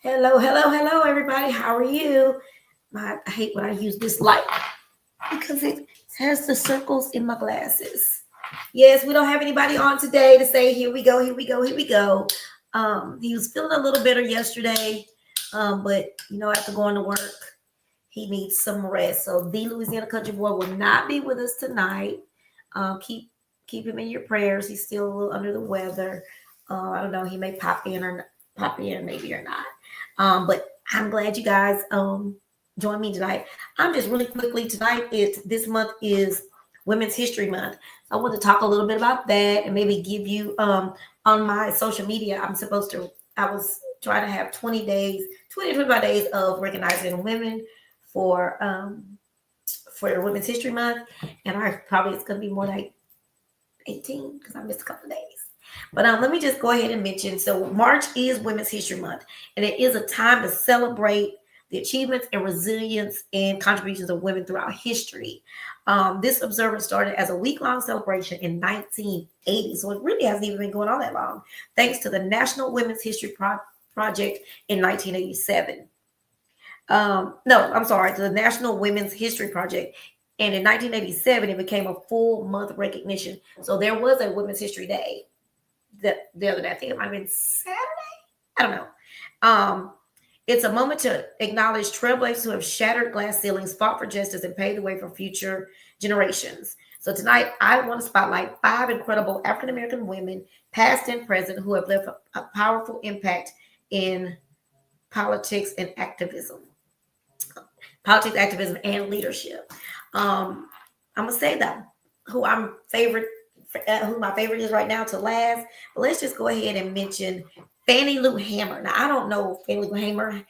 Hello, hello, hello, everybody. How are you? I hate when I use this light because it has the circles in my glasses. Yes, we don't have anybody on today to say, here we go, here we go, here we go. He was feeling a little better yesterday, but after going to work, he needs some rest. So the Louisiana Country Boy will not be with us tonight. Keep him in your prayers. He's still a little under the weather. I don't know. He may pop in maybe or not. But I'm glad you guys joined me tonight. I'm just really quickly tonight. This month is Women's History Month. I want to talk a little bit about that and maybe give you on my social media. I was trying to have 20 days, 20 to 25 days of recognizing women for Women's History Month, and it's going to be more like 18 because I missed a couple of days. But let me just go ahead and mention. So March is Women's History Month, and it is a time to celebrate the achievements and resilience and contributions of women throughout history. This observance started as a week-long celebration in 1980, so it really hasn't even been going on that long, thanks to the National Women's History Project in 1987. No, I'm sorry, to the National Women's History Project. And in 1987, it became a full month recognition. So there was a Women's History Day the other day. I think it might have been Saturday. I don't know. It's a moment to acknowledge trailblazers who have shattered glass ceilings, fought for justice, and paved the way for future generations. So tonight, I want to spotlight 5 incredible African-American women, past and present, who have left a powerful impact in politics and activism. Politics, activism, and leadership. I'm gonna say that who my favorite is right now to last. But let's just go ahead and mention Fannie Lou Hamer. Now I don't know Fannie Lou Hamer.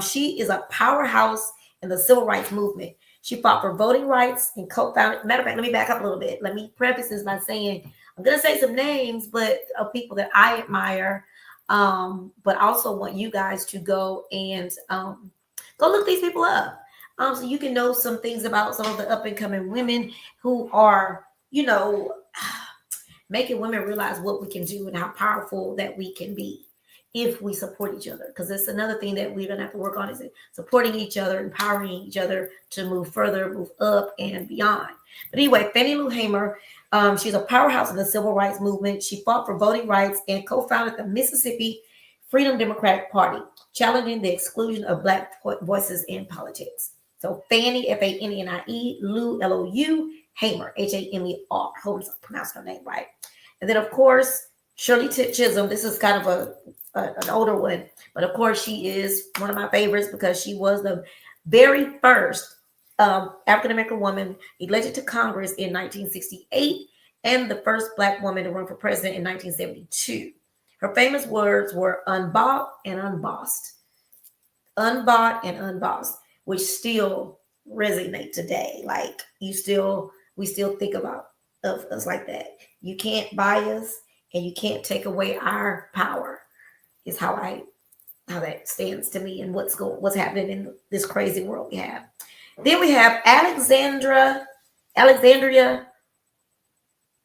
She is a powerhouse in the civil rights movement. She fought for voting rights and co-founded. Matter of fact, let me back up a little bit. Let me preface this by saying I'm gonna say some names, but of people that I admire. But also want you guys to go and go look these people up. So you can know some things about some of the up and coming women who are, making women realize what we can do and how powerful that we can be if we support each other. Because that's another thing that we're gonna have to work on is supporting each other, empowering each other to move further, move up and beyond. But anyway, Fannie Lou Hamer, she's a powerhouse in the civil rights movement. She fought for voting rights and co-founded the Mississippi Freedom Democratic Party, challenging the exclusion of Black voices in politics. So Fannie, Fannie, Lou, Lou, Hamer, Hamer. Hope I pronounced her name right. And then, of course, Shirley Chisholm. This is kind of an older one, but of course, she is one of my favorites because she was the very first African-American woman elected to Congress in 1968 and the first Black woman to run for president in 1972. Her famous words were unbought and unbossed. Unbought and unbossed, which still resonate today. Like we still think about of us like that. You can't buy us and you can't take away our power is how that stands to me and what's happening in this crazy world we have. Then we have Alexandria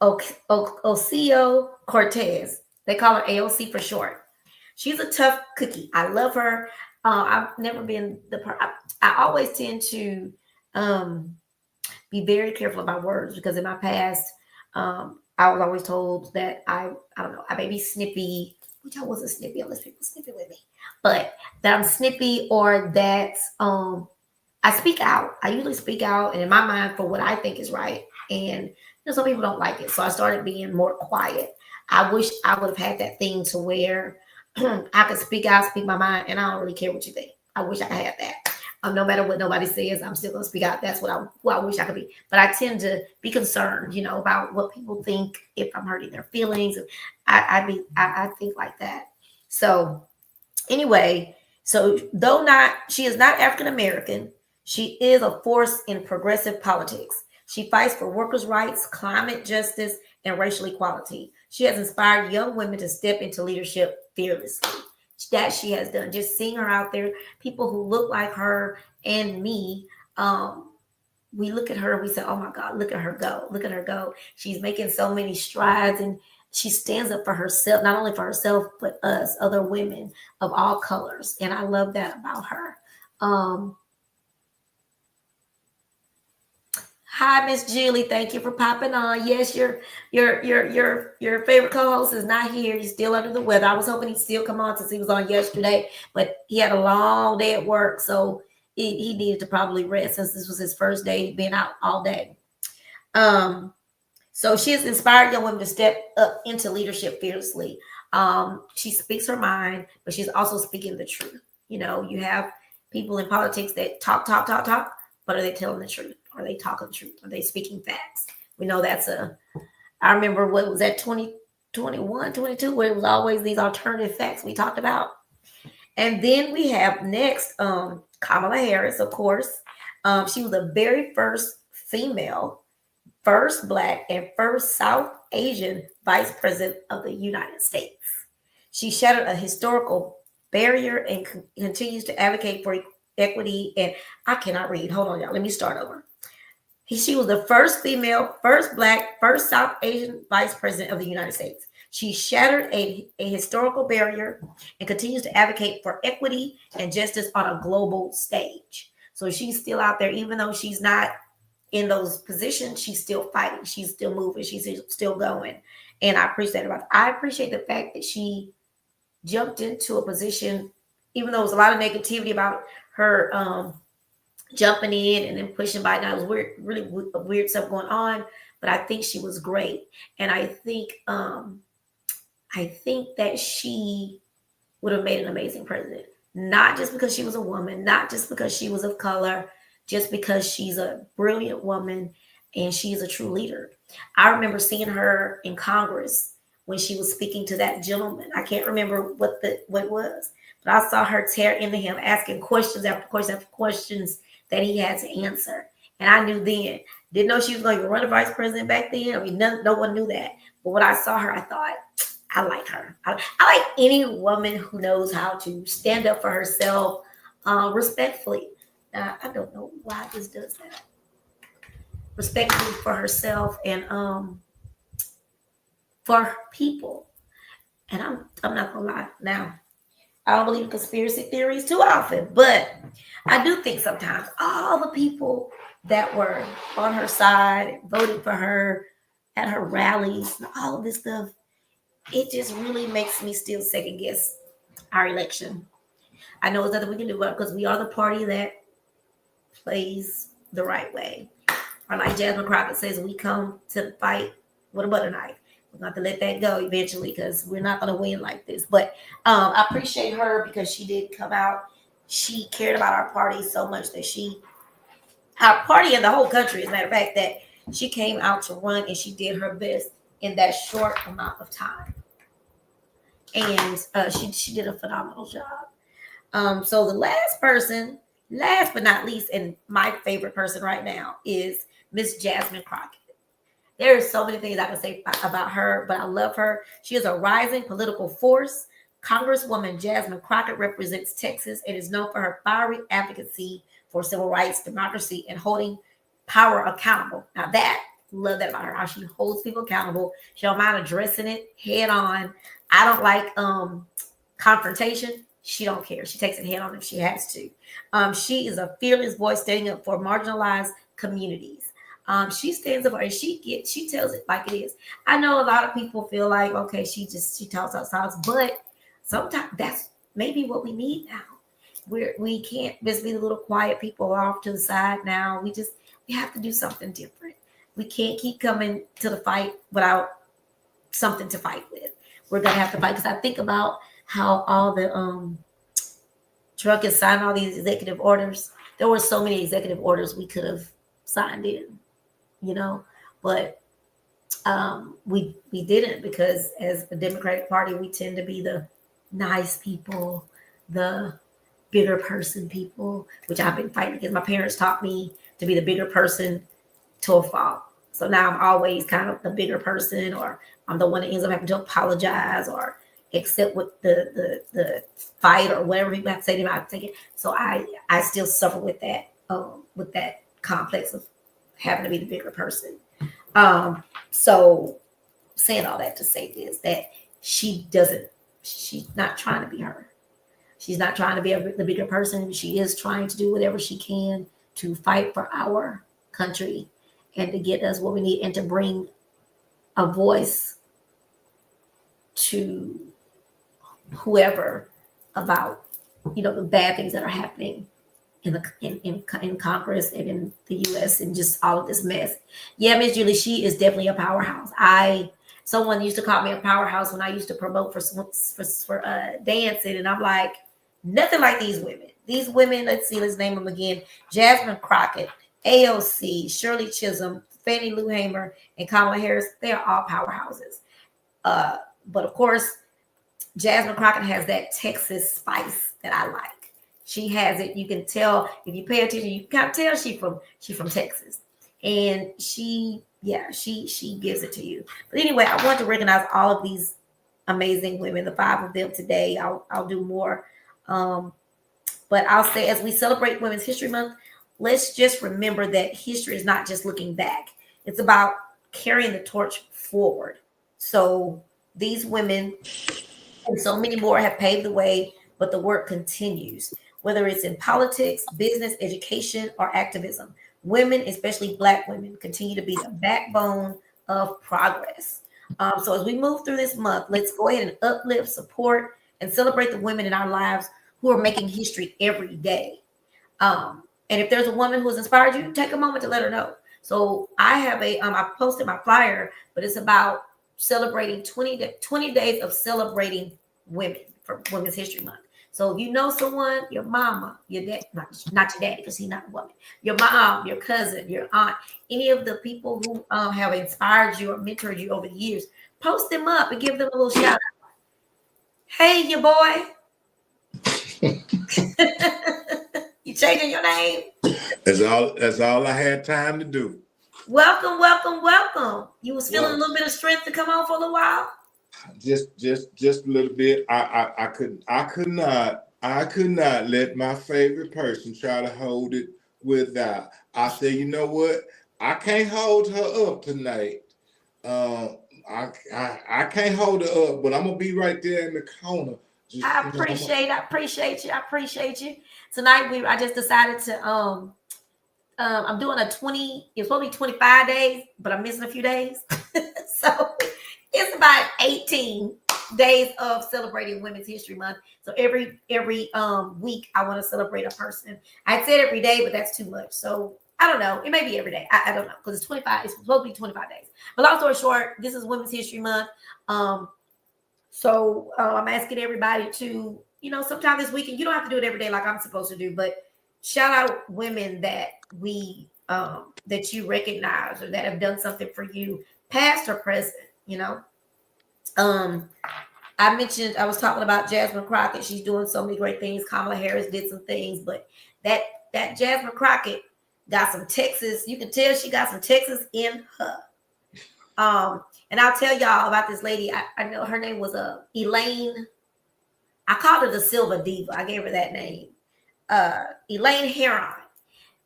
Ocasio-Cortez. They call her AOC for short. She's a tough cookie. I love her. I've never been I always tend to be very careful about words because in my past, I was always told that I don't know, I may be snippy, which I wasn't snippy unless people snippy with me, but that I'm snippy or that I speak out. I usually speak out and in my mind for what I think is right. And some people don't like it. So I started being more quiet. I wish I would have had that thing to where I could speak out, speak my mind, and I don't really care what you think. I wish I could have that. No matter what nobody says, I'm still gonna speak out. That's who I wish I could be. But I tend to be concerned, about what people think if I'm hurting their feelings. I think like that. So anyway, though she is not African American, she is a force in progressive politics. She fights for workers' rights, climate justice, and racial equality. She has inspired young women to step into leadership fearlessly. That she has done. Just seeing her out there, people who look like her and me, we look at her and we say, oh my God, look at her go. Look at her go. She's making so many strides and she stands up for herself, not only for herself, but us, other women of all colors. And I love that about her. Um, Hi, Miss Julie. Thank you for popping on. Yes, your favorite co-host is not here. He's still under the weather. I was hoping he'd still come on since he was on yesterday, but he had a long day at work, so he needed to probably rest since this was his first day being out all day. So she has inspired young women to step up into leadership fearlessly. She speaks her mind, but she's also speaking the truth. You know, you have people in politics that talk, but are they telling the truth? Are they talking the truth? Are they speaking facts? We know I remember what was that 2021, 22, where it was always these alternative facts we talked about. And then we have next Kamala Harris, of course. She was the very first female, first Black, and first South Asian Vice President of the United States. She shattered a historical barrier and continues to advocate for equity. And I cannot read. Hold on, y'all. Let me start over. She was the first female, first Black, first South Asian Vice President of the United States. She shattered a historical barrier and continues to advocate for equity and justice on a global stage. So she's still out there, even though she's not in those positions, she's still fighting, she's still moving, she's still going. And I appreciate the fact that she jumped into a position, even though there was a lot of negativity about her jumping in and then pushing by. Now it was really weird stuff going on, but I think she was great. And I think that she would have made an amazing president, not just because she was a woman, not just because she was of color, just because she's a brilliant woman and she's a true leader. I remember seeing her in Congress when she was speaking to that gentleman. I can't remember what it was, but I saw her tear into him, asking questions after questions after questions that he had to answer. And I knew then, didn't know she was going to run a vice president back then. I mean, no one knew that. But when I saw her, I thought, I like her. I like any woman who knows how to stand up for herself respectfully. I don't know why this does that. Respectfully for herself and for people. And I'm not gonna lie. Now, I don't believe in conspiracy theories too often, but I do think sometimes all the people that were on her side, voted for her at her rallies, and all of this stuff, it just really makes me still second guess our election. I know there's nothing we can do about it because we are the party that plays the right way. Or like Jasmine Crockett says, we come to fight with a butter knife. We're going to let that go eventually because we're not going to win like this. But I appreciate her because she did come out. She cared about our party so much that our party and the whole country, as a matter of fact, that she came out to run and she did her best in that short amount of time. And she did a phenomenal job. So the last but not least, and my favorite person right now is Miss Jasmine Crockett. There are so many things I can say about her, but I love her. She is a rising political force. Congresswoman Jasmine Crockett represents Texas and is known for her fiery advocacy for civil rights, democracy, and holding power accountable. Now love that about her, how she holds people accountable. She don't mind addressing it head on. I don't like confrontation. She don't care. She takes it head on if she has to. She is a fearless voice standing up for marginalized communities. She stands up and she tells it like it is. I know a lot of people feel like, okay, she talks outside, but sometimes that's maybe what we need now. We can't just be the little quiet people off to the side now. We have to do something different. We can't keep coming to the fight without something to fight with. We're gonna have to fight because I think about how all the Trump is signing all these executive orders. There were so many executive orders we could have signed in, but we didn't because as the Democratic Party, we tend to be the nice people, the bigger person people, which I've been fighting because my parents taught me to be the bigger person to a fault. So now I'm always kind of the bigger person, or I'm the one that ends up having to apologize or accept what the fight or whatever people have to say to me. I take it. So I still suffer with that complex of having to be the bigger person. So saying all that to say this, that she's not trying to be her. She's not trying to be the bigger person. She is trying to do whatever she can to fight for our country and to get us what we need and to bring a voice to whoever about, the bad things that are happening in Congress and in the U.S. and just all of this mess. Yeah, Miss Julie, she is definitely a powerhouse. Someone used to call me a powerhouse when I used to promote for dancing, and I'm like, nothing like these women. These women, let's name them again: Jasmine Crockett, AOC, Shirley Chisholm, Fannie Lou Hamer, and Kamala Harris. They are all powerhouses. But of course, Jasmine Crockett has that Texas spice that I like. She has it. You can tell if you pay attention. You can tell she's from Texas, and she gives it to you. But anyway, I want to recognize all of these amazing women, the 5 of them today. I'll do more, but I'll say as we celebrate Women's History Month, let's just remember that history is not just looking back. It's about carrying the torch forward. So these women and so many more have paved the way, but the work continues. Whether it's in politics, business, education, or activism, women, especially Black women, continue to be the backbone of progress. So as we move through this month, let's go ahead and uplift, support, and celebrate the women in our lives who are making history every day. And if there's a woman who has inspired you, take a moment to let her know. So I have I posted my flyer, but it's about celebrating 20 days of celebrating women for Women's History Month. So if you know someone, your mama, your dad, not your daddy because he's not a woman, your mom, your cousin, your aunt, any of the people who have inspired you or mentored you over the years, post them up and give them a little shout out. Hey, your boy. You changing your name? That's all I had time to do. Welcome, welcome, welcome. You was feeling a little bit of strength to come on for a little while? Just a little bit. I could not let my favorite person try to hold it without. I said, you know what? I can't hold her up tonight. I can't hold her up, but I'm gonna be right there in the corner. I appreciate you. Tonight I just decided to I'm doing it's supposed to be 25 days, but I'm missing a few days. So it's about 18 days of celebrating Women's History Month. So every week I want to celebrate a person. I said every day, but that's too much. So I don't know. It may be every day. I don't know because it's 25. It's supposed to be 25 days. But long story short, this is Women's History Month. So I'm asking everybody to, sometime this weekend, you don't have to do it every day like I'm supposed to do, but shout out women that that you recognize or that have done something for you, past or present, I was talking about Jasmine Crockett. She's doing so many great things. Kamala Harris did some things, but that Jasmine Crockett got some Texas. You can tell she got some Texas in her. And I'll tell y'all about this lady. I know her name was Elaine. I called her the Silver Diva. I gave her that name. Elaine Heron.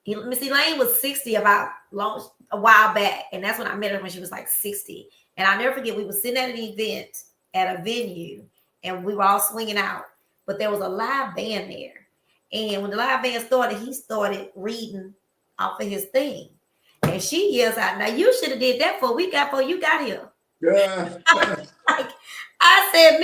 Miss Elaine was 60 a while back, and that's when I met her when she was like 60. And I'll never forget, we were sitting at an event at a venue, and we were all swinging out, but there was a live band there. And when the live band started, he started reading off of his thing. And she yells out, "Now you should have did that before you got here." Yeah. I said,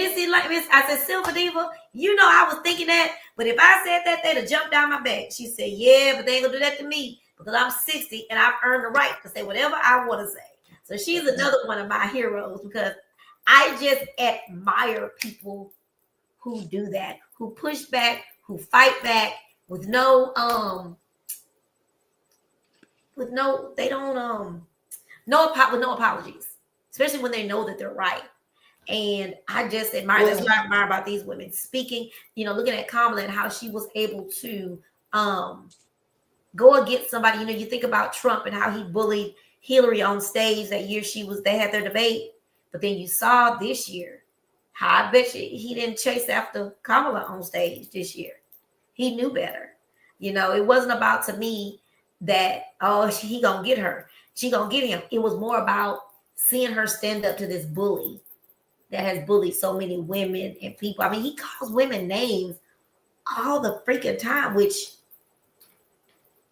I said, Silver Diva, I was thinking that, but if I said that, they'd have jumped down my back. She said, yeah, but they ain't gonna do that to me because I'm 60 and I've earned the right to say whatever I want to say. So she's another one of my heroes because I just admire people who do that, who push back, who fight back with no apologies, especially when they know that they're right. And I just admire. That's what I admire about these women speaking. Looking at Kamala and how she was able to go against somebody. You think about Trump and how he bullied Hillary on stage that year they had their debate. But then you saw this year how I bet you he didn't chase after Kamala on stage this year. He knew better. It wasn't about, to me, that he gonna get her, she gonna get him. It was more about seeing her stand up to this bully that has bullied so many women and people. I mean, he calls women names all the freaking time, which,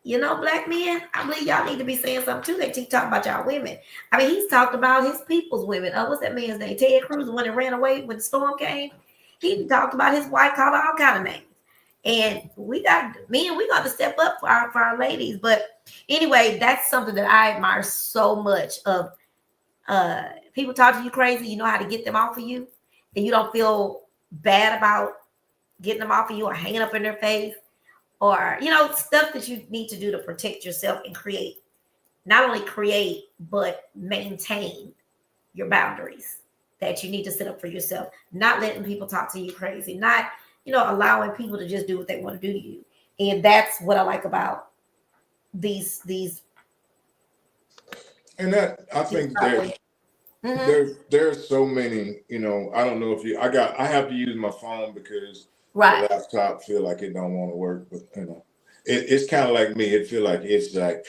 black men, I believe y'all need to be saying something too. They keep talking about y'all women. I mean, he's talked about his people's women. What's that man's name? Ted Cruz, the one that ran away when the storm came. He talked about his wife, called her all kind of names. And we got to step up for our ladies. But anyway, that's something that I admire so much of. People talk to you crazy, you know how to get them off of you, and you don't feel bad about getting them off of you or hanging up in their face, or stuff that you need to do to protect yourself and not only create but maintain your boundaries that you need to set up for yourself. Not letting people talk to you crazy, not allowing people to just do what they want to do to you. And that's what I like about these And that, I think there's so many, I don't know if I have to use my phone because right. the laptop feel like it don't want to work, but it's kind of like me. It feel like it's like,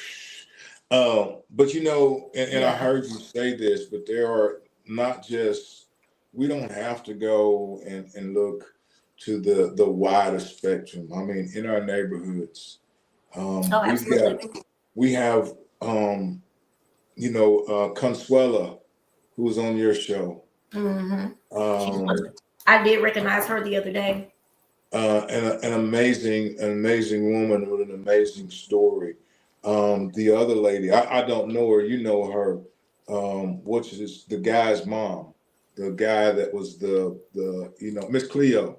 but and I heard you say this, but there are not just, we don't have to go and look to the wider spectrum. I mean, in our neighborhoods, we have Consuela, who was on your show. Mm-hmm. I did recognize her the other day. And an amazing woman with an amazing story. The other lady, I don't know her. You know her. Which is the guy's mom, the guy that was the Miss Cleo.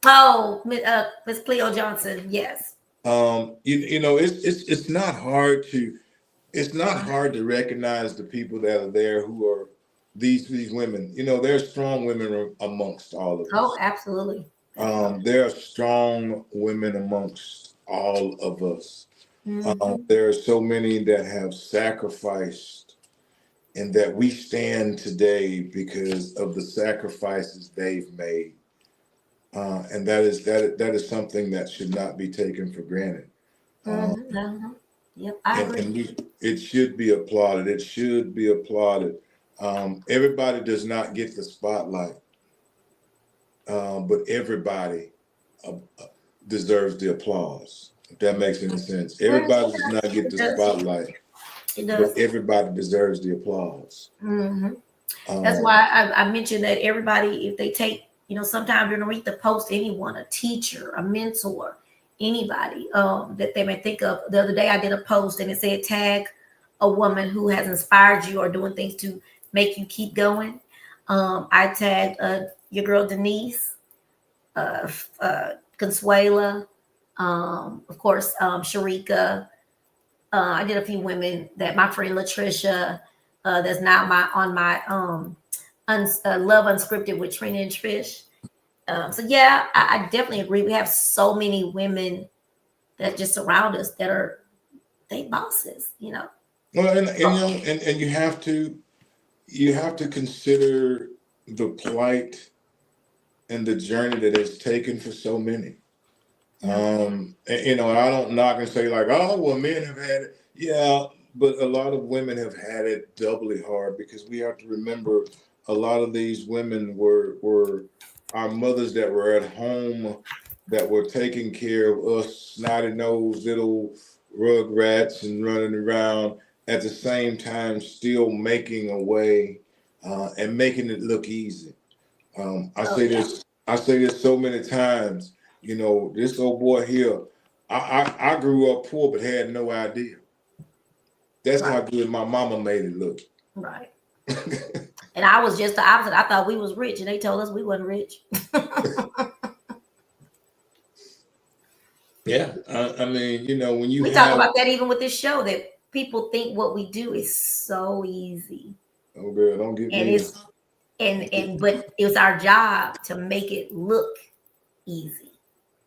Oh, Miss Cleo Johnson. Yes. It's not hard to. It's not hard to recognize the people that are there who are these women. There's strong women amongst all of us. Oh, absolutely. There are strong women amongst all of us. Mm-hmm. There are so many that have sacrificed and that we stand today because of the sacrifices they've made. And that is something that should not be taken for granted. Yep, I agree. And it should be applauded. It should be applauded. Everybody does not get the spotlight, but everybody deserves the applause. If that makes any sense. Everybody does not get the spotlight, but everybody deserves the applause. Mm-hmm. That's why I mentioned that everybody, if they take, sometimes you're going to read the post, anyone, a teacher, a mentor, anybody that they may think of. The other day I did a post and it said tag a woman who has inspired you or doing things to make you keep going. I tagged your girl Denise, Consuela, of course, Sharika. I did a few women that my friend Latricia, that's now on my Love Unscripted with Trina and Trish. So yeah, I definitely agree. We have so many women that just surround us that are bosses, Well, and you have to consider the plight and the journey that it's taken for so many. And, I don't knock and say like, oh, well, men have had it. Yeah, but a lot of women have had it doubly hard because we have to remember a lot of these women were our mothers that were at home, that were taking care of us snotty-nosed little rugrats and running around at the same time, still making a way and making it look easy. I say this so many times. This old boy here, I grew up poor but had no idea. That's how good my mama made it look. Right. And I was just the opposite. I thought we was rich and they told us we wasn't rich. Yeah. I mean, when you talk about that even with this show, that people think what we do is so easy. Oh girl, don't get and me. But it's our job to make it look easy.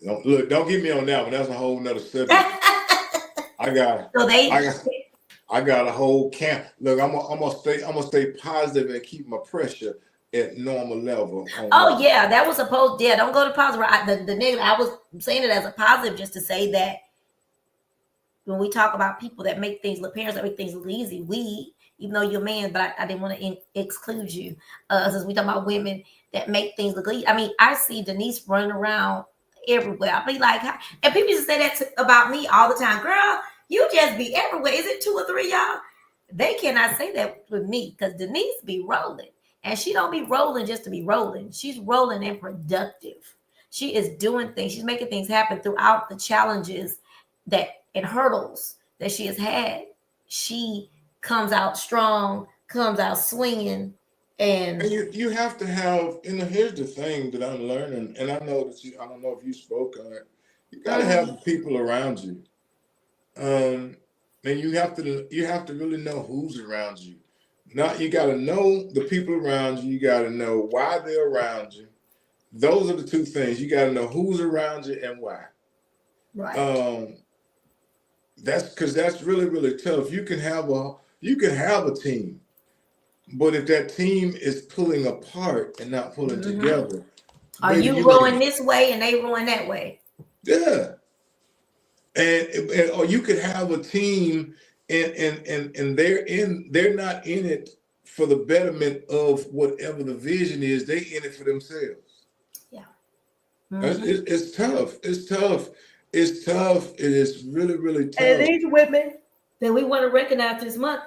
Don't get me on that one. That's a whole nother subject. I got a whole camp. Look, I'm gonna stay positive and keep my pressure at normal level. Yeah, that was supposed. Yeah, don't go to positive. The negative. I was saying it as a positive, just to say that when we talk about people that make things look, parents that make things look easy, we, even though you're a man, but I didn't want to exclude you. Since we talking about women that make things look easy. I mean, I see Denise running around everywhere. I be like, and people just say that about me all the time. Girl, you just be everywhere. Is it 2 or 3 y'all? They cannot say that with me because Denise be rolling. And she don't be rolling just to be rolling. She's rolling and productive. She is doing things. She's making things happen throughout the challenges that and hurdles that she has had. She comes out strong, comes out swinging, and you have to have. Here's the thing that I'm learning, and I know that I don't know if you spoke on it. You got to have the people around you, and you have to really know who's around you. Not you got to know the people around you. You got to know why they're around you. Those are the two things. You got to know who's around you and why. Right. That's because that's really, really tough. You can have a team, but if that team is pulling apart and not pulling together, are you rowing this way and they rowing that way? Yeah, and or you could have a team and they're not in it for the betterment of whatever the vision is. They in it for themselves. Yeah, it's tough. It's tough. It's tough. It is really, really tough. And these women that we want to recognize this month,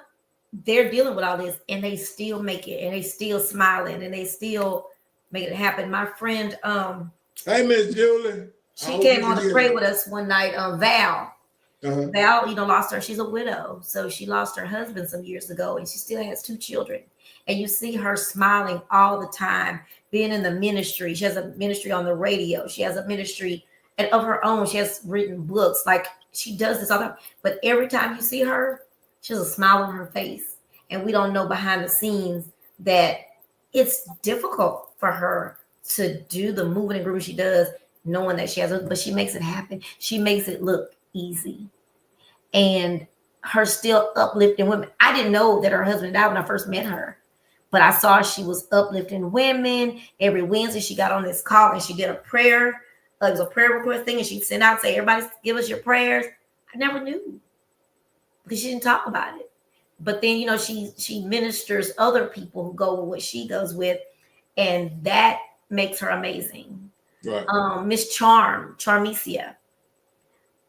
they're dealing with all this and they still make it and they still smiling and they still make it happen. My friend, hey, Miss Julie. She came on to pray with us one night. Val. Val, lost her. She's a widow. So she lost her husband some years ago and she still has 2 children. And you see her smiling all the time, being in the ministry. She has a ministry on the radio. She has a ministry of her own. She has written books. Like she does this all the time. But every time you see her, she has a smile on her face. And we don't know behind the scenes that it's difficult for her to do the moving and grooving she does, knowing that she has, but she makes it happen. She makes it look easy. And her still uplifting women. I didn't know that her husband died when I first met her, but I saw she was uplifting women. Every Wednesday she got on this call and she did a prayer. It was a prayer request thing, and she'd send out, say, everybody give us your prayers. I never knew because she didn't talk about it. But then, she ministers other people who go with what she goes with, and that makes her amazing. Right. Miss Charmesia,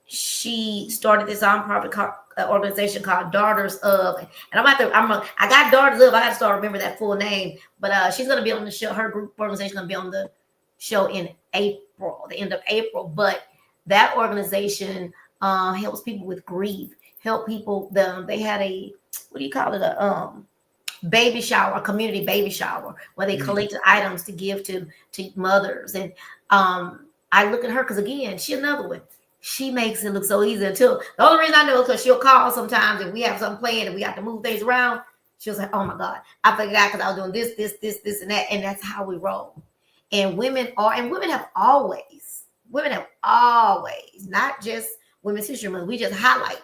she started this nonprofit organization called Daughters of, and I got Daughters of, I got to start remember that full name, but she's going to be on the show. Her group organization is going to be on the show in April, the end of April. But that organization helps people with grief, help people. They had a, what do you call it? A baby shower, a community baby shower, where they collected items to give to mothers. And I look at her because, again, she another one. She makes it look so easy. Until the only reason I know is because she'll call sometimes if we have something planned and we have to move things around. She'll say, "Oh my God, I forgot because I was doing this, and that." And that's how we roll. And women have always, not just Women's History Month. We just highlight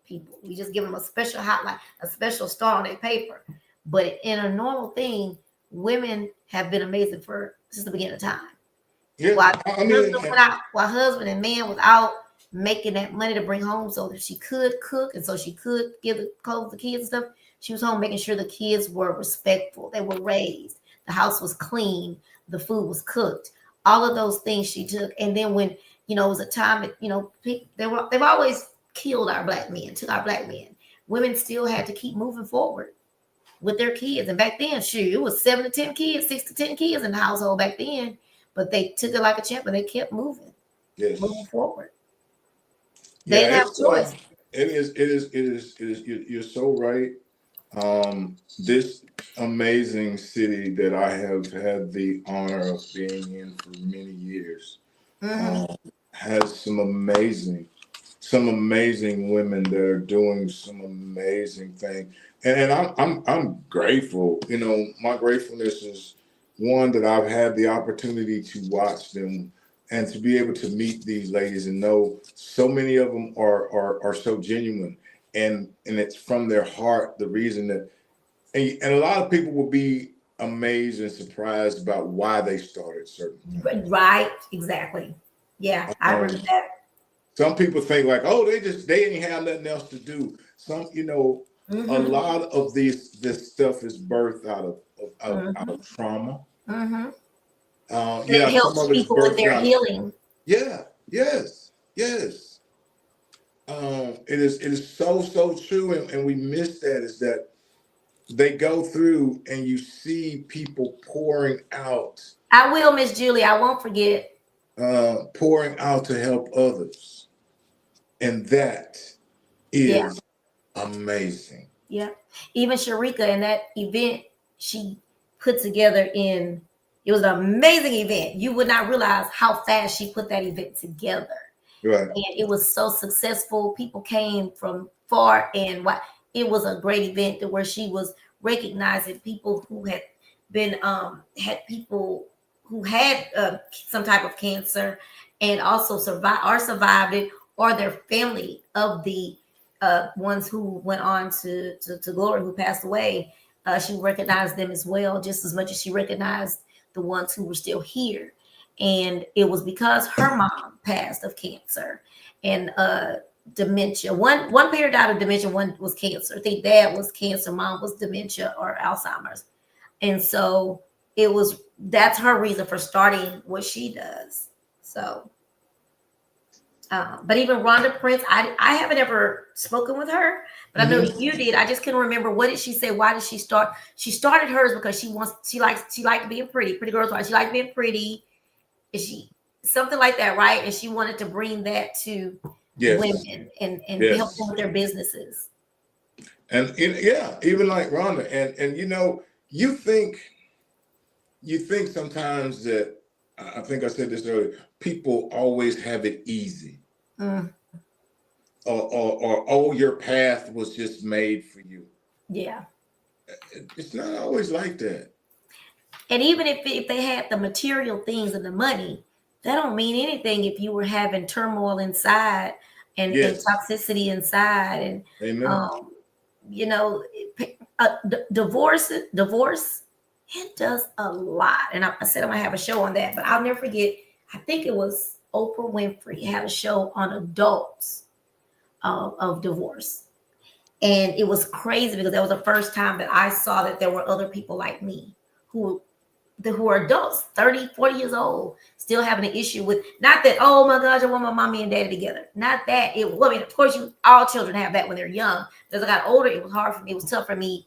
people. We just give them a special highlight, a special star on their paper. But in a normal thing, women have been amazing since the beginning of time. Yeah, while husband and man without making that money to bring home so that she could cook and so she could give the clothes to the kids and stuff, she was home making sure the kids were respectful, they were raised, the house was clean, the food was cooked, all of those things she took. And then when it was a time that they've always killed our black men, took our black men, women still had to keep moving forward with their kids. And back then, it was 7 to 10 kids, 6 to 10 kids in the household back then. But they took it like a champ and they kept moving, moving forward. They didn't have a choice. It is. You're so right. This amazing city that I have had the honor of being in for many years has some amazing women that are doing some amazing things, and I'm grateful. My gratefulness is, one, that I've had the opportunity to watch them and to be able to meet these ladies and know so many of them are so genuine, and it's from their heart. The reason that, and a lot of people will be amazed and surprised about why they started certain things. Right, exactly. Yeah, I remember that. Some people think like, oh, they ain't have nothing else to do. Some, A Mm-hmm. lot of this stuff is birthed out Mm-hmm. of trauma. Mm-hmm. Yeah, It some helps of it's people with birthed their out. healing. Yeah, yes, yes. It is so true, and we miss that. Is that they go through and you see people I will, Miss Julie. I won't forget. pouring out to help others, and that Yeah. is amazing. Yeah. Even Sharika in that event she put together it was an amazing event. You would not realize how fast she put that event together. Right. And it was so successful. People came from far and wide. It was a great event where she was recognizing people who had people who had some type of cancer and also survived it, or their family of the ones who went on to glory, who passed away. She recognized them as well, just as much as she recognized the ones who were still here. And it was because her mom passed of cancer and dementia. One parent died of dementia, one was cancer. I think dad was cancer, mom was dementia or Alzheimer's. And so that's her reason for starting what she does. So but even Rhonda Prince, I haven't ever spoken with her, but I know Mm-hmm. you did. I just couldn't remember, what did she say? Why did she start? She started hers because she liked being pretty. Pretty girls, right? She liked being pretty. Is she something like that, right? And she wanted to bring that to Yes. women and help them Yes. with their businesses. And yeah, even like Rhonda, and you think sometimes that, I think I said this earlier, people always have it easy, Mm, or oh, your path was just made for you. yeah. It's not always like that. And even if they had the material things and the money, that don't mean anything if you were having turmoil inside and Yes. toxicity inside and Amen. um, you know, divorce, it does a lot. And I said I'm gonna have a show on that, but I'll never forget. I think it was Oprah Winfrey had a show on adults of divorce, and it was crazy because that was the first time that I saw that there were other people like me who who are adults, 30, 40 years old, still having an issue with, not that, oh my gosh, I want my mommy and daddy together. Not that. I mean, of course, all children have that when they're young. As I got older, it was hard for me. It was tough for me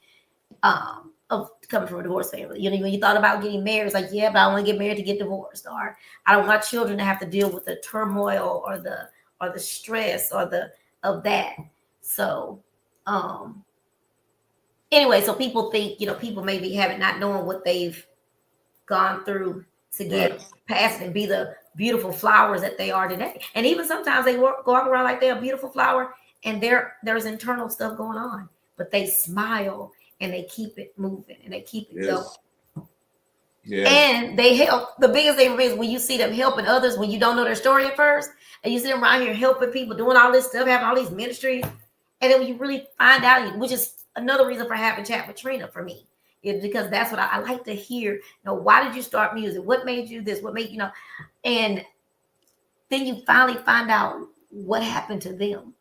of coming from a divorced family. You know, when you thought about getting married, it's like, yeah, but I want to get married to get divorced. Or I don't want children to have to deal with the turmoil or the stress or the of that. So anyway, so people think, people maybe haven't not knowing what they've gone through to Right. get past it and be the beautiful flowers that they are today. And even sometimes they walk around like they're a beautiful flower and there's internal stuff going on, but they smile and they keep it moving and they keep it going. Yes. Yes. And they help. The biggest thing is when you see them helping others when you don't know their story at first, and you see them around here helping people, doing all this stuff, having all these ministries, and then when you really find out, which is another reason for having chat with Trina for me, is because that's what I like to hear. Why did you start music? What made you this? What made And then you finally find out what happened to them,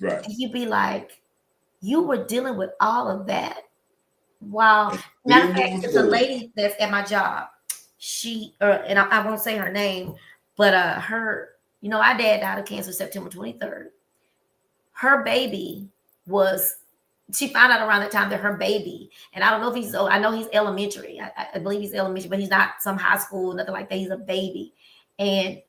Right. and you be like, you were dealing with all of that. Wow. And Matter still of fact, moving it's a forward. lady that's at my job. She and I won't say her name, but her, our dad died of cancer September 23rd. Her baby was she found out around the time that her baby, and I don't know if he's old, I know he's elementary. I believe he's elementary, but he's not some high school, nothing like that. He's a baby. And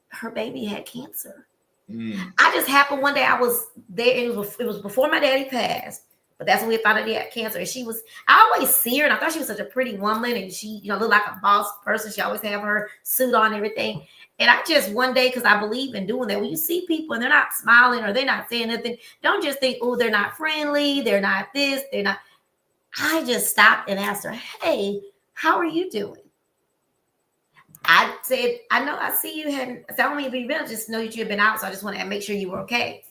her baby had cancer. Mm. I just happened one day. I was there. It was before my daddy passed, but that's when we found out he had cancer. And I always see her, and I thought she was such a pretty woman, and she, looked like a boss person. She always have her suit on and everything. And I just one day, because I believe in doing that, when you see people and they're not smiling or they're not saying nothing, don't just think, oh, they're not friendly, they're not this, they're not. I just stopped and asked her, hey, how are you doing? I said, I know, I see you hadn't, I don't mean to be real, just know that you had been out. So I just want to make sure you were okay.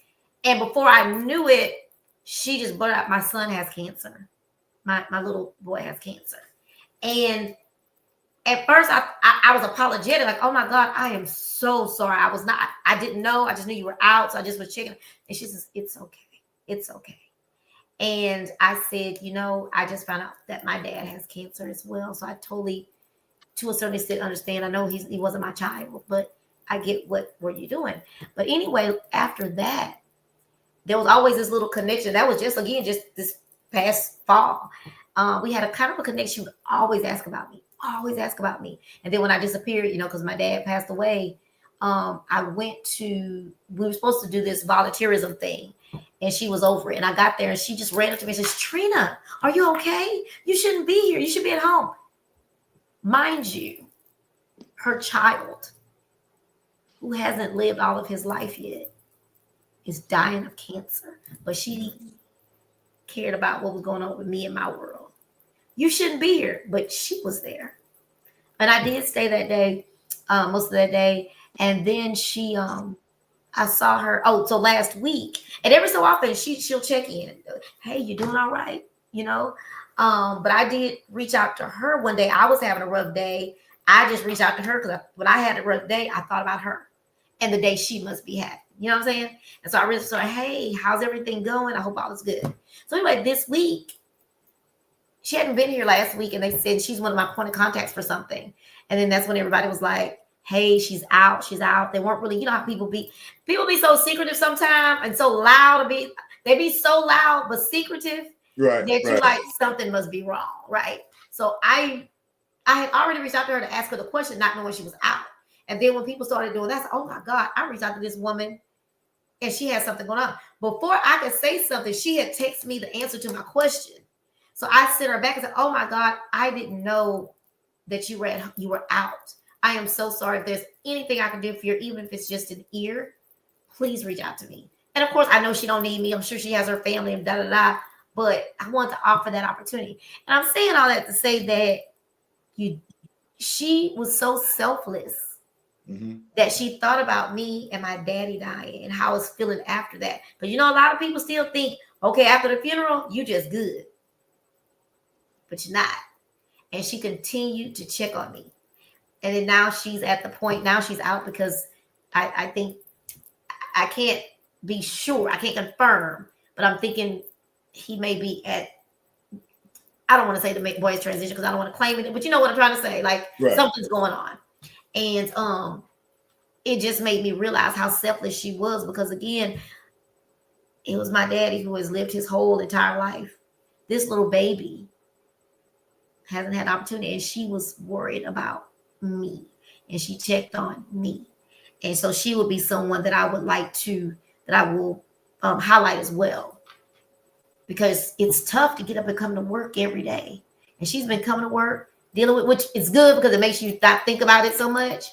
And before I knew it, she just brought up, my son has cancer. My little boy has cancer. And at first I was apologetic, like, oh my God, I am so sorry. I didn't know. I just knew you were out. So I just was checking. And she says, it's okay. It's okay. And I said, I just found out that my dad has cancer as well. So I totally, to a certain extent, understand. I know he wasn't my child, but I get what were you doing. But anyway, after that, there was always this little connection. That was just this past fall. We had a kind of a connection. She would always ask about me, always ask about me. And then when I disappeared, because my dad passed away, we were supposed to do this volunteerism thing, and she was over it. And I got there, and she just ran up to me and says, Trina, are you okay? You shouldn't be here. You should be at home. Mind you, her child, who hasn't lived all of his life yet, is dying of cancer, but she cared about what was going on with me in my world. You shouldn't be here, but she was there. And I did stay that day, most of that day. And then I saw her, so last week, and every so often she'll check in. Hey, you doing all right? But I did reach out to her one day. I was having a rough day. I just reached out to her because when I had a rough day, I thought about her and the day she must be having. You know what I'm saying? And so I really started, hey, how's everything going? I hope all is good. So anyway, this week, she hadn't been here last week, and they said she's one of my point of contacts for something. And then that's when everybody was like, hey, she's out. They weren't really, how people be so secretive sometimes and so loud. They be so loud but secretive. Right. That you're like, something must be wrong, right? So I had already reached out to her to ask her the question, not knowing she was out. And then when people started doing that, I said, oh my God, I reached out to this woman and she has something going on. Before I could say something, she had texted me the answer to my question. So I sent her back and said, oh my God, I didn't know that you were out. I am so sorry. If there's anything I can do for you, even if it's just an ear, please reach out to me. And of course, I know she don't need me. I'm sure she has her family and da-da-da. But I want to offer that opportunity. And I'm saying all that to say that she was so selfless that she thought about me and my daddy dying and how I was feeling after that. But a lot of people still think, okay, after the funeral, you just good. But you're not. And she continued to check on me. And then now she's at the point, now she's out because I think I can't be sure. I can't confirm. But I'm thinking he may be at, I don't want to say the boy's transition because I don't want to claim it, but you know what I'm trying to say. Like something's going on. And it just made me realize how selfless she was because again, it was my daddy who has lived his whole entire life. This little baby hasn't had opportunity and she was worried about me and she checked on me. And so she would be someone that I would like to, that I will highlight as well. Because it's tough to get up and come to work every day. And she's been coming to work, dealing with, which is good because it makes you not think about it so much.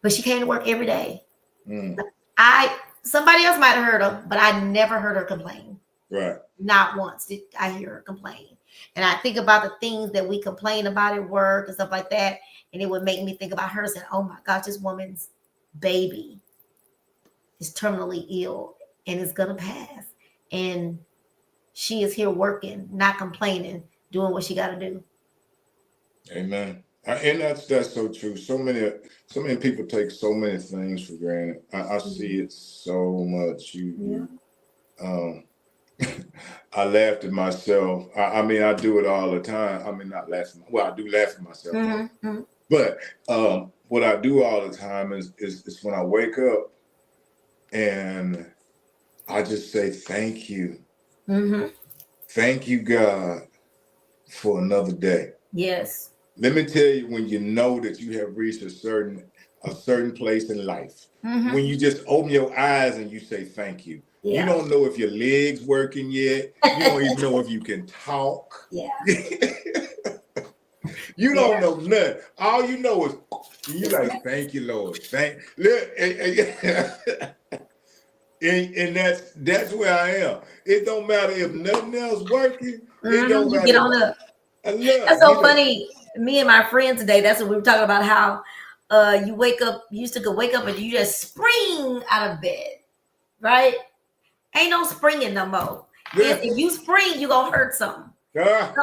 But she came to work every day. Somebody else might have heard her, but I never heard her complain. Right. Not once did I hear her complain. And I think about the things that we complain about at work and stuff like that. And it would make me think about her and say, oh my gosh, this woman's baby is terminally ill and it's going to pass. And she is here working, not complaining, doing what she got to do. Amen. And that's so true. So many people take so many things for granted. I see it so much. I laughed at myself. I mean, I do it all the time. I mean, not laughing. Well, I do laugh at myself. But what I do all the time is when I wake up and I just say, thank you. Thank you, God, for another day. Yes. Let me tell you, when you know that you have reached a certain place in life, when you just open your eyes and you say thank you. Yeah. You don't know if your leg's working yet. You don't even know if you can talk. Yeah. You don't know nothing. All you know is you like, thank you, Lord. And that's where I am. It don't matter if nothing else working. It don't matter. Get on up. That's so funny. Me and my friend today, that's what we were talking about, how you wake up, you used to wake up and you just spring out of bed, right? Ain't no springing no more. Yeah. If you spring, you gonna hurt something. But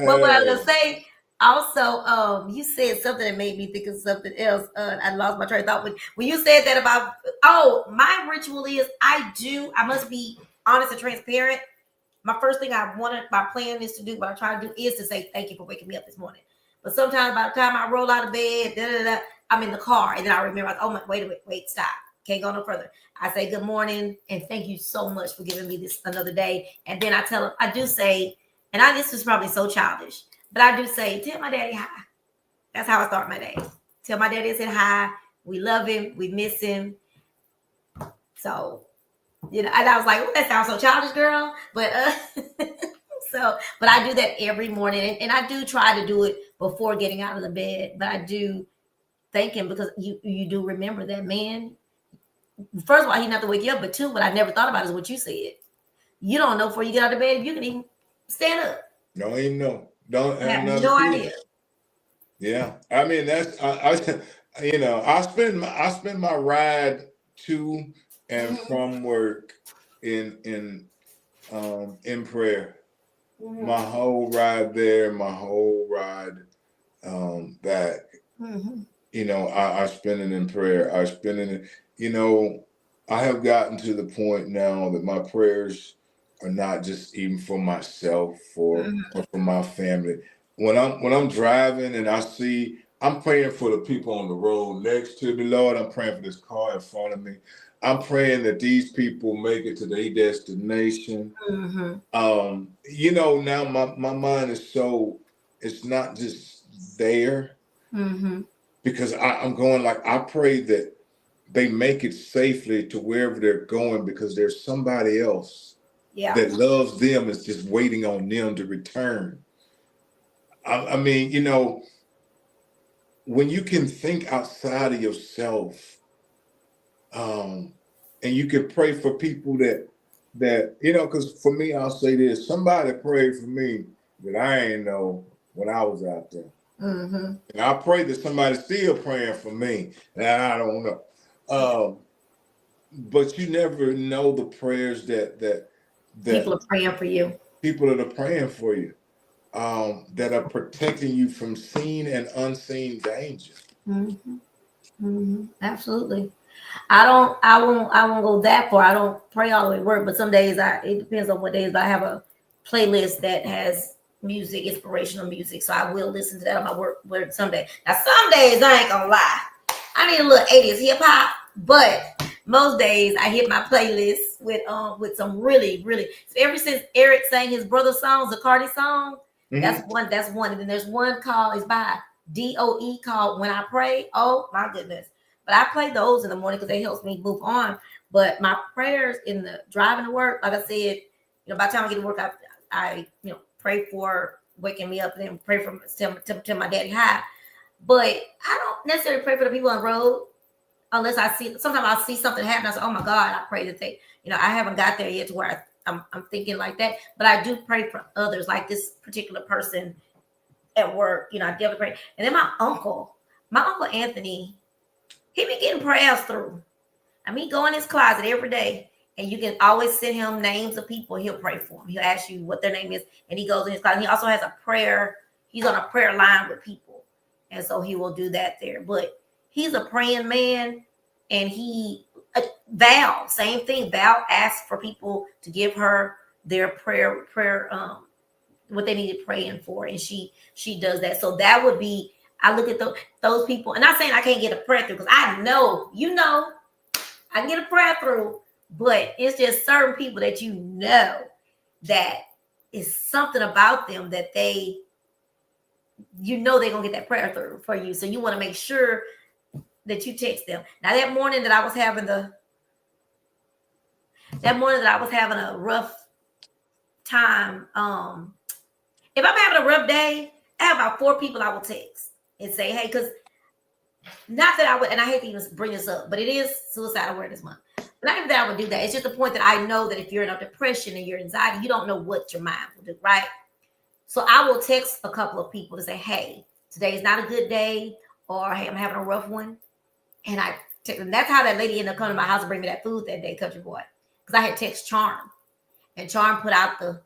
what I was gonna say, also, you said something that made me think of something else. I lost my train of thought when you said that about, my ritual is I must be honest and transparent, my first thing my plan is to do, what I try to do is to say thank you for waking me up this morning. But sometimes by the time I roll out of bed, I'm in the car, and then I remember, oh my, wait a minute, wait, stop. Can't go no further. I say good morning and thank you so much for giving me this another day. And then I tell them, I do say, this is probably so childish, but I do say, tell my daddy hi. That's how I start my day. Tell my daddy I said hi. We love him. We miss him. So, and I was like, that sounds so childish, girl. But but I do that every morning, and I do try to do it before getting out of the bed. But I do thank him, because you do remember that, man. First of all, he not to wake you up, but two, what I never thought about is what you said. You don't know before you get out of bed if you can even stand up. Don't even know. Don't have no idea. Yeah, I mean that's I I spend my ride to and from work in prayer. Mm-hmm. My whole ride there, my whole ride back. Mm-hmm. I spend it in prayer. I spend it. I have gotten to the point now that my prayers are not just even for myself or for my family. When I'm driving and I'm praying for the people on the road next to me, Lord. I'm praying for this car in front of me. I'm praying that these people make it to their destination. Mm-hmm. Now my mind is it's not just there, because I'm going, like, I pray that they make it safely to wherever they're going, because there's somebody else that loves them, is just waiting on them to return. I mean, when you can think outside of yourself, and you can pray for people that because for me, I'll say this: somebody prayed for me that I ain't know when I was out there. And I pray that somebody's still praying for me that I don't know. But you never know the prayers that people are praying for you. People that are praying for you, that are protecting you from seen and unseen danger. Absolutely. I won't go that far. I don't pray all the way to work, but some days it depends on what days. But I have a playlist that has music, inspirational music. So I will listen to that on my work someday. Now some days I ain't gonna lie. I need a little 80s hip hop, but most days I hit my playlist with some really, really, ever since Eric sang his brother songs, the Cardi song, that's one. And then there's one called, it's by DOE, called When I Pray. Oh my goodness. But I play those in the morning because they helps me move on. But my prayers in the driving to work, like I said, by the time I get to work, I pray for waking me up, and then pray for tell my daddy hi. But I don't necessarily pray for the people on the road unless sometimes I'll see something happen. I say, oh my God, I pray that they, I haven't got there yet to where I'm thinking like that. But I do pray for others, like this particular person at work. I definitely pray. And then my uncle Anthony, he be getting prayers through. I mean, he go in his closet every day, and you can always send him names of people. He'll pray for them. He'll ask you what their name is, and he goes in his closet. He also has a prayer. He's on a prayer line with people, and so he will do that there. But he's a praying man, and Val, same thing. Val asks for people to give her their prayer, what they needed praying for, and she does that. So that would be. I look at those people, and not saying I can't get a prayer through, because I know, I can get a prayer through, but it's just certain people that that is something about them that they're going to get that prayer through for you. So you want to make sure that you text them. Now, that morning that I was having a rough time, if I'm having a rough day, I have about 4 people I will text and say, hey, because not that I would, and I hate to even bring this up, but it is Suicide Awareness Month. Not even that I would do that. It's just the point that I know that if you're in a depression and your anxiety, you don't know what your mind will do, right? So I will text a couple of people to say, hey, today is not a good day, or hey, I'm having a rough one. And I text them. That's how that lady ended up coming to my house to bring me that food that day, Country Boy. Because I had text Charm. And Charm put out the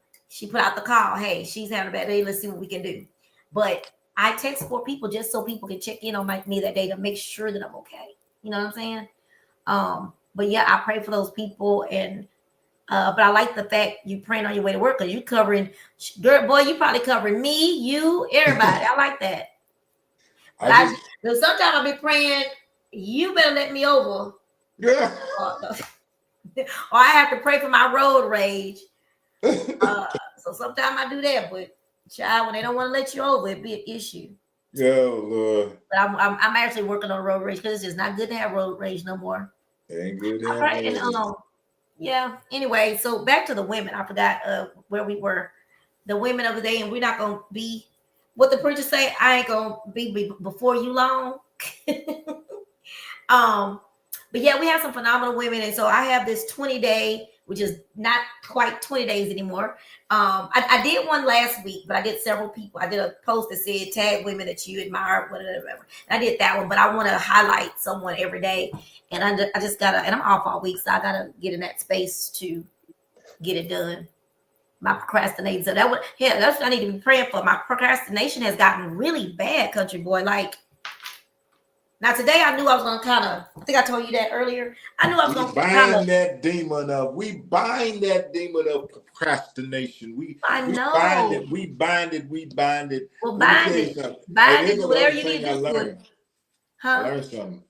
call. Hey, she's having a bad day. Let's see what we can do. But I text 4 people just so people can check in on me that day to make sure that I'm okay. You know what I'm saying? But yeah, I pray for those people, and But I like the fact you praying on your way to work because you covering, girl, boy, you probably covering me, you, everybody. I like that. But I just sometimes I'll be praying, you better let me over. yeah. Or I have to pray for my road rage. So sometimes I do that, but child, when they don't want to let you over, it'd be an issue. Oh Lord. But I'm actually working on road rage because it's just not good to have road rage no more. It ain't good to All have right, and road. yeah. Anyway, so back to the women. I forgot where we were. The women of the day, and we're not gonna be what the preacher say. I ain't gonna be before you long. But yeah, we have some phenomenal women, and so I have this 20-day, which is not quite 20 days anymore. I did one last week, but I did several people. I did a post that said tag women that you admire, whatever. And I did that one, but I want to highlight someone every day, and I just gotta, and I'm off all week, so I gotta get in that space to get it done. My procrastinating, so that would, yeah, that's what I need to be praying for. My procrastination has gotten really bad, country boy. Like, now today I knew I was gonna kind of, I think I told you that earlier. I knew I was We gonna kind of, bind that demon of procrastination. I We bind know. it, we bind it, we bind it. Well, Let me bind tell you it. something. Hey, Bind it, there's do another whatever you need thing I to do to it. learned. I Huh? learned something.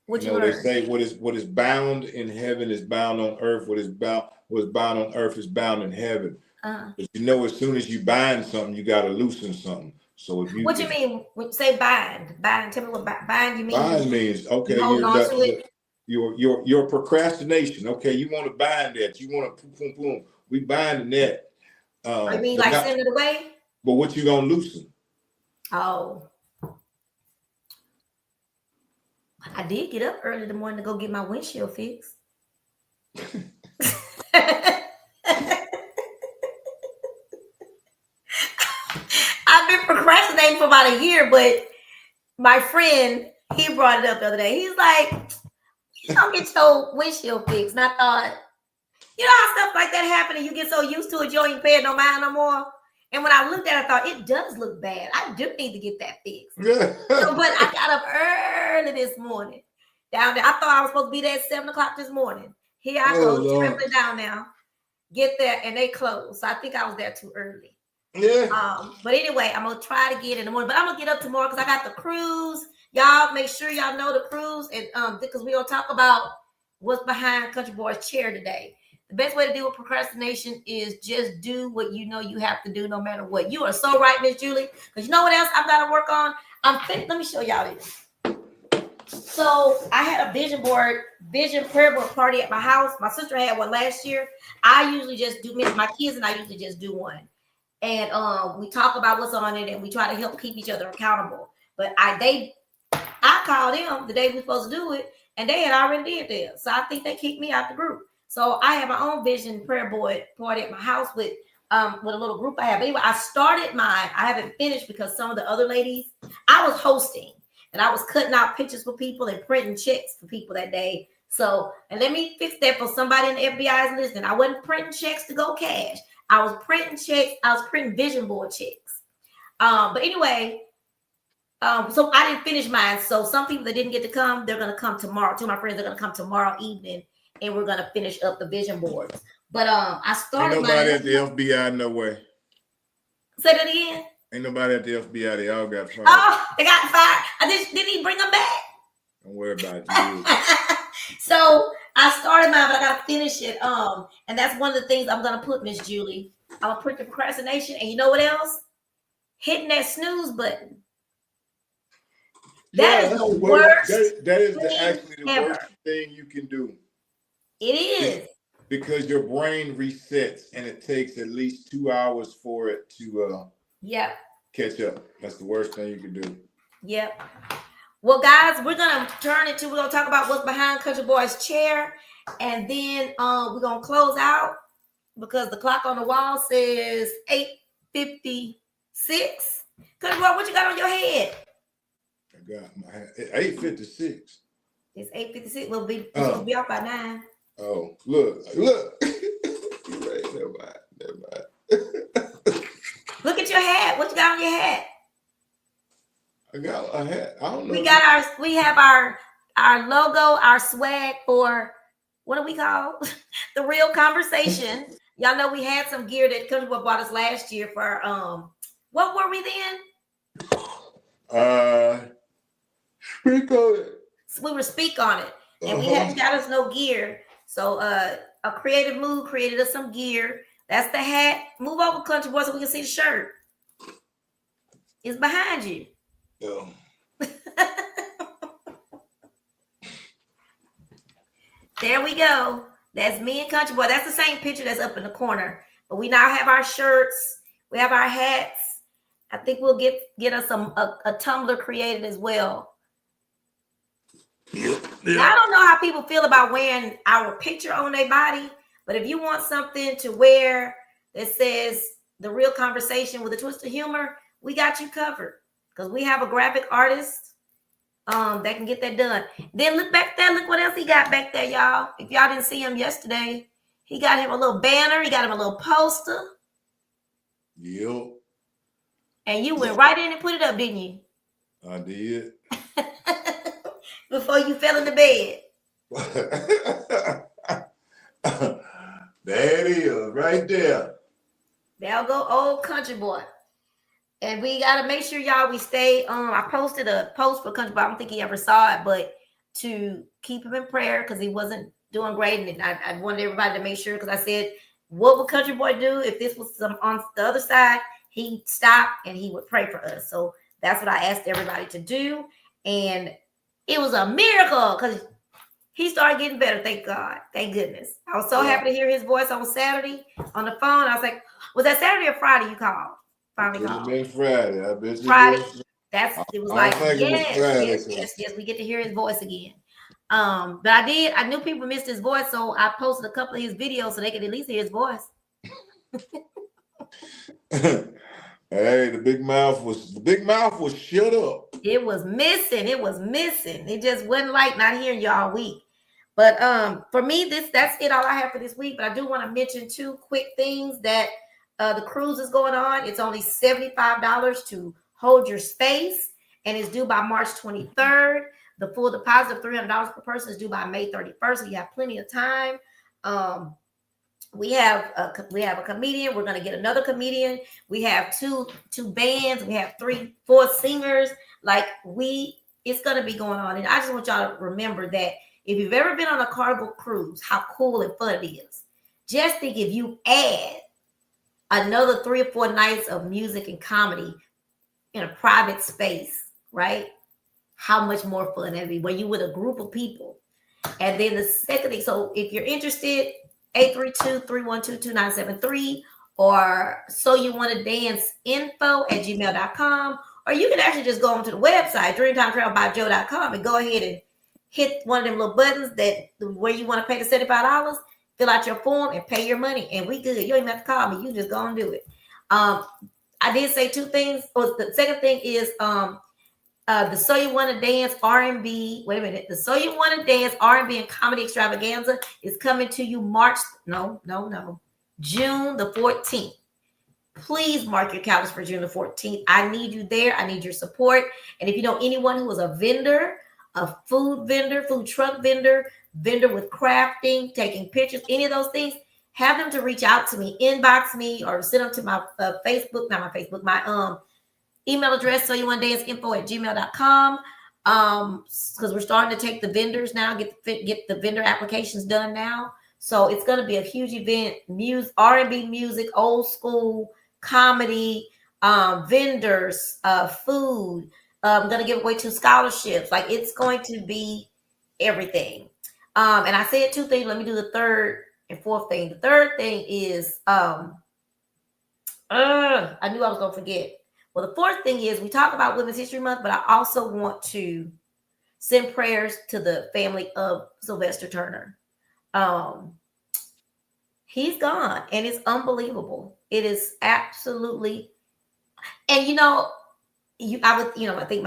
What You you know, they learn? say what is bound in heaven is bound on earth. What is bound on earth is bound in heaven. Uh, But you know, as soon as you bind something, you gotta loosen something. So what you mean when you say bind? Bind, tell me what bind you mean. bind means You okay, holding on to it? your procrastination. Okay, you want to bind that. You want to boom, boom, boom. We binding that. Or you mean But like not. send it away? But what you gonna loosen? Oh, I did get up early in the morning to go get my windshield fixed. I've been procrastinating for about a year, but my friend, he brought it up the other day. He's like, you don't get your windshield fixed. And I thought, you know how stuff like that happen and you get so used to it, you don't even pay it no mind no more. And when I looked at it, I thought it does look bad. I do need to get that fixed. So, but I got up early this morning down there. I thought I was supposed to be there at 7 o'clock this morning. Here I go, Lord. trembling down now. Get there and they closed. So I think I was there too early. Yeah. But anyway, I'm gonna try to get in the morning. But I'm gonna get up tomorrow because I got the cruise. Y'all make sure y'all know the cruise, and because we're gonna talk about what's behind Country Boy's chair today. The best way to deal with procrastination is just do what you know you have to do, no matter what. You are so right, Miss Julie. Because you know what else I've got to work on? Let me show y'all this. So I had a vision prayer board party at my house. My sister had one last year. I usually just do, my kids and I usually just do one. And we talk about what's on it and we try to help keep each other accountable. But I called them the day we were supposed to do it, and they had already did theirs. So I think they kicked me out the group. So I have my own vision prayer board party at my house with a little group I have. But anyway, I started mine. I haven't finished because some of the other ladies, I was hosting and I was cutting out pictures for people and printing checks for people that day. So, and let me fix that for somebody in the FBI is listening. I wasn't printing checks to go cash. I was printing checks. I was printing vision board checks. But anyway, so I didn't finish mine. So some people that didn't get to come, they're going to come tomorrow. Two of my friends are going to come tomorrow evening, and we're going to finish up the vision boards. But I started. Ain't nobody at the FBI, no way. Say that again. Ain't nobody at the FBI. They all got fired. Oh, they got fired. Didn't he bring them back? Don't worry about it. So I started mine, but I got to finish it. And that's one of the things I'm going to put, Miss Julie. I'm going to put the procrastination, and you know what else? Hitting that snooze button. That is the worst. That is actually the worst thing you can do. It is. Because your brain resets and it takes at least 2 hours for it to catch up. That's the worst thing you can do. Yep. Well, guys, we're going to talk about what's behind Country Boy's chair. And then we're going to close out because the clock on the wall says 8:56. Country Boy, what you got on your head? I got my head. 8:56. It's 8:56. We'll be off by 9. Oh, look. Never mind. Look at your hat. What you got on your hat? I got a hat. I don't know. We have our logo, our swag for what do we call the real conversation? Y'all know we had some gear that Country Boy bought us last year for what were we then? Speak on it. We were Speak on It, and we hadn't got us no gear. So a creative move created us some gear. That's the hat. Move over, Country Boy, so we can see the shirt. It's behind you. Yeah. There we go. That's me and Country Boy. That's the same picture that's up in the corner. But we now have our shirts. We have our hats. I think we'll get us a tumbler created as well. Yep. Now, I don't know how people feel about wearing our picture on their body, but if you want something to wear that says The Real Conversation with a Twist of Humor, we got you covered because we have a graphic artist that can get that done. Then look back there. Look what else he got back there, y'all. If y'all didn't see him yesterday, he got him a little banner. He got him a little poster. Yep. And you went right in and put it up, didn't you? I did. Before you fell in the bed. There it is, right there. There'll go old Country Boy. And we got to make sure, y'all, we stay I posted a post for Country Boy. I don't think he ever saw it, but to keep him in prayer because he wasn't doing great. And I wanted everybody to make sure because I said, what would Country Boy do if this was some on the other side? He'd stop and he would pray for us. So that's what I asked everybody to do. And it was a miracle because he started getting better. Thank God. Thank goodness. I was so happy to hear his voice on Saturday on the phone. I was like, was that Saturday or Friday you called? Finally called. It was Friday. I bet you Friday. It was like, yes, we get to hear his voice again. But I knew people missed his voice, so I posted a couple of his videos so they could at least hear his voice. Hey, the big mouth was shut up. It was missing. It just wasn't like not hearing you all week. But for me, that's it all I have for this week. But I do want to mention two quick things that the cruise is going on. It's only $75 to hold your space, and it's due by March 23rd. The full deposit of $300 per person is due by May 31st. So you have plenty of time. We have a comedian. We're going to get another comedian. We have two bands. We have 3-4 singers. It's going to be going on. And I just want y'all to remember that if you've ever been on a Carnival cruise, how cool and fun it is. Just think if you add another 3 or 4 nights of music and comedy in a private space, right? How much more fun that'd be when you with a group of people. And then the second thing, so if you're interested, 832-312-2973 or so you want to dance info@gmail.com, or you can actually just go onto the website dreamtimetravelbyjoe.com and go ahead and hit one of them little buttons where you want to pay the $75, fill out your form and pay your money, and we good. You don't even have to call me. You just go and do it. I did say 2 things. The second thing is the So You Want to Dance R&B. Wait a minute. The So You Want to Dance R&B and Comedy Extravaganza is coming to you June the 14th. Please mark your calendars for June the 14th. I need you there. I need your support. And if you know anyone who is a vendor, a food vendor, food truck vendor with crafting, taking pictures, any of those things, have them to reach out to me, inbox me, or send them to my my email address, so you want dance info@gmail.com. Because we're starting to take the vendors now, get the vendor applications done now. So it's going to be a huge event. R&B music, old school comedy, vendors, food. I'm going to give away 2 scholarships. Like, it's going to be everything. And I said 2 things. Let me do the third and fourth thing. The third thing is I knew I was going to forget. Well, the fourth thing is we talk about Women's History Month, but I also want to send prayers to the family of Sylvester Turner. He's gone, and it's unbelievable. It is absolutely, and I think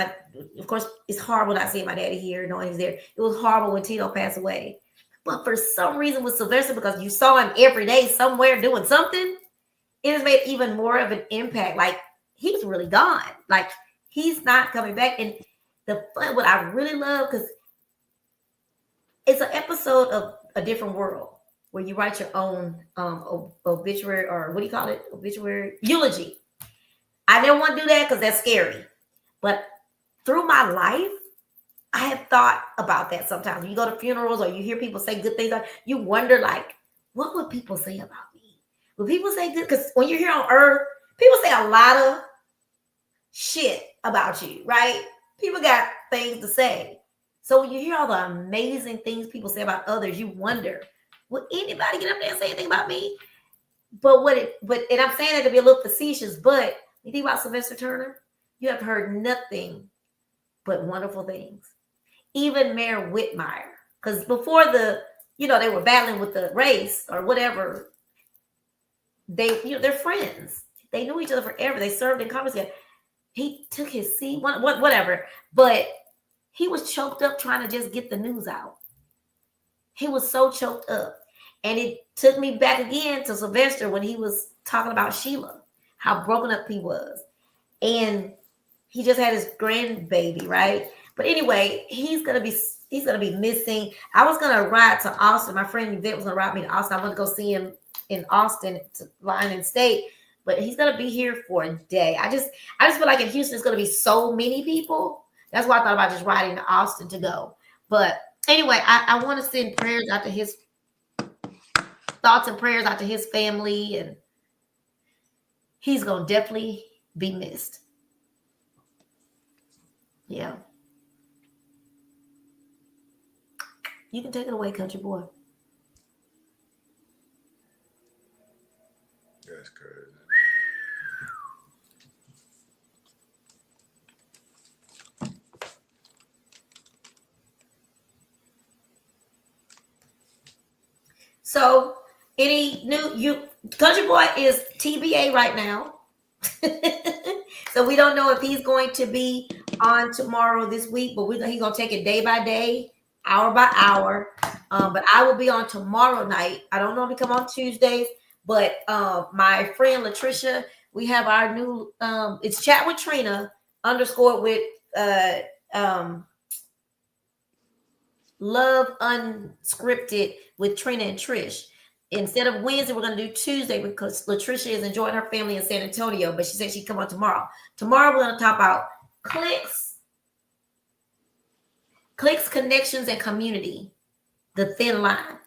of course, it's horrible not seeing my daddy here, knowing he's there. It was horrible when Tito passed away, but for some reason with Sylvester, because you saw him every day somewhere doing something, it has made even more of an impact. Like, he's really gone. Like, he's not coming back. And what I really love, because it's an episode of a different world where you write your own obituary, or what do you call it? Obituary eulogy. I never want to do that because that's scary. But through my life, I have thought about that sometimes. You go to funerals or you hear people say good things, you wonder, like, what would people say about me? Would people say good? Because when you're here on earth, people say a lot of shit about you, right? People got things to say. So when you hear all the amazing things people say about others, you wonder, would anybody get up there and say anything about me? But and I'm saying that to be a little facetious, but you think about Sylvester Turner, you have heard nothing but wonderful things. Even Mayor Whitmire, because before they were battling with the race or whatever, they're friends. They knew each other forever. They served in Congress together. He took his seat, whatever, but he was choked up trying to just get the news out. He was so choked up. And it took me back again to Sylvester when he was talking about Sheila, how broken up he was. And he just had his grandbaby, right? But anyway, he's gonna be missing. I was gonna ride to Austin. My friend Yvette was gonna ride me to Austin. I want to go see him in Austin, to Lion State, but he's gonna be here for a day. I just feel like in Houston it's gonna be so many people. That's why I thought about just riding to Austin to go. But anyway, I want to send prayers out to his thoughts and prayers out to his family, and he's gonna definitely be missed. Yeah. You can take it away, country boy. That's crazy. So, country boy is TBA right now. So we don't know if he's going to be on tomorrow this week, but he's gonna take it day by day, hour by hour. But I will be on tomorrow night. I don't normally come on Tuesdays, but my friend Latricia, we have our new it's Chat with Trina _ with Love Unscripted with Trina and Trish. Instead of Wednesday, we're going to do Tuesday because Latricia is enjoying her family in San Antonio, but she said she'd come on tomorrow. Tomorrow, we're going to talk about clicks, connections, and community, the thin line.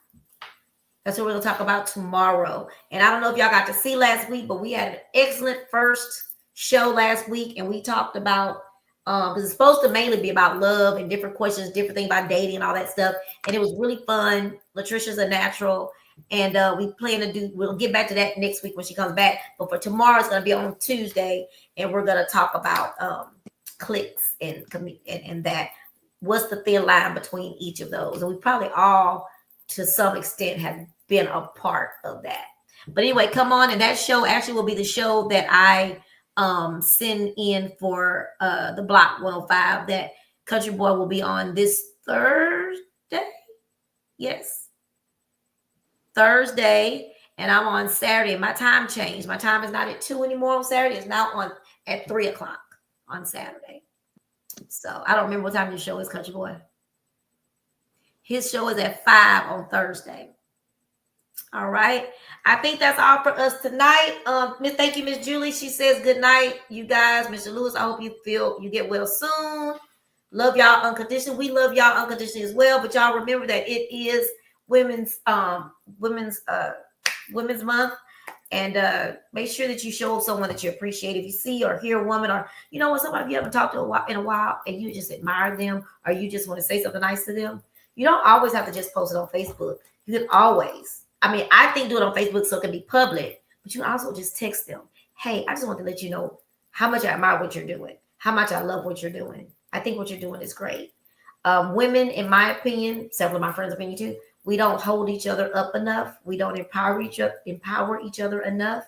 That's what we're going to talk about tomorrow. And I don't know if y'all got to see last week, but we had an excellent first show last week, and we talked about, because it's supposed to mainly be about love and different questions, different things about dating and all that stuff. And it was really fun. Latricia's a natural. And we plan to we'll get back to that next week when she comes back. But for tomorrow, it's going to be on Tuesday. And we're going to talk about clicks and that. What's the thin line between each of those? And we probably all, to some extent, have been a part of that. But anyway, come on. And that show actually will be the show that I send in for the Block 105 that Country Boy will be on this Thursday. Yes. Thursday, and I'm on Saturday. My time changed. My time is not at 2 anymore on Saturday. It's now at 3 o'clock on Saturday. So I don't remember what time your show is, Country Boy. His show is at 5 on Thursday. All right. I think that's all for us tonight. Thank you, Miss Julie. She says good night, you guys. Mr. Lewis, I hope you get well soon. Love y'all unconditionally. We love y'all unconditionally as well. But y'all remember that it is Women's Month, and make sure that you show someone that you appreciate. If you see or hear a woman, or somebody you haven't talked to in a while, and you just admire them, or you just want to say something nice to them, you don't always have to just post it on Facebook. You can always, I think, do it on Facebook so it can be public, but you can also just text them, hey, I just want to let you know how much I admire what you're doing, how much I love what you're doing. I think what you're doing is great. Women, in my opinion, several of my friends' opinion too, we don't hold each other up enough. We don't empower each other enough,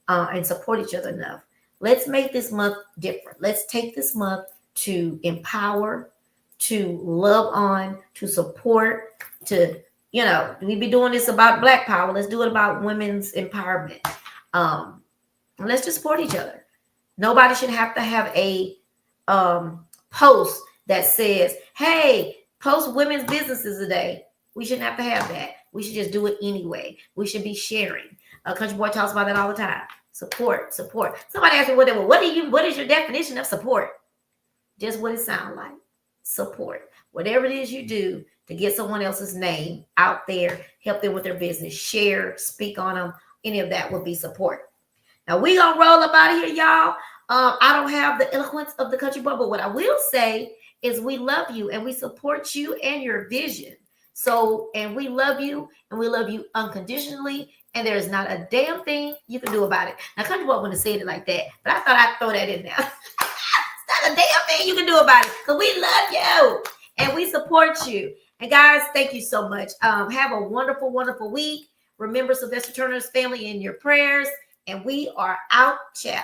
and support each other enough. Let's make this month different. Let's take this month to empower, to love on, to support, to, we be doing this about Black power. Let's do it about women's empowerment. Let's just support each other. Nobody should have to have a post that says, hey, post women's businesses today. We shouldn't have to have that. We should just do it anyway. We should be sharing. Country Boy talks about that all the time. Support, support. Somebody asked me, what is your definition of support? Just what it sounds like. Support. Whatever it is you do to get someone else's name out there, help them with their business, share, speak on them, any of that would be support. Now we gonna roll up out of here, y'all. I don't have the eloquence of the country boy, but what I will say is we love you and we support you and your vision. So, and we love you unconditionally, and there's not a damn thing you can do about it. Now, country boy wouldn't have said it like that, but I thought I'd throw that in there. It's not a damn thing you can do about it because we love you and we support you. And guys, thank you so much. Have a wonderful, wonderful week. Remember Sylvester Turner's family in your prayers, and we are out, ciao.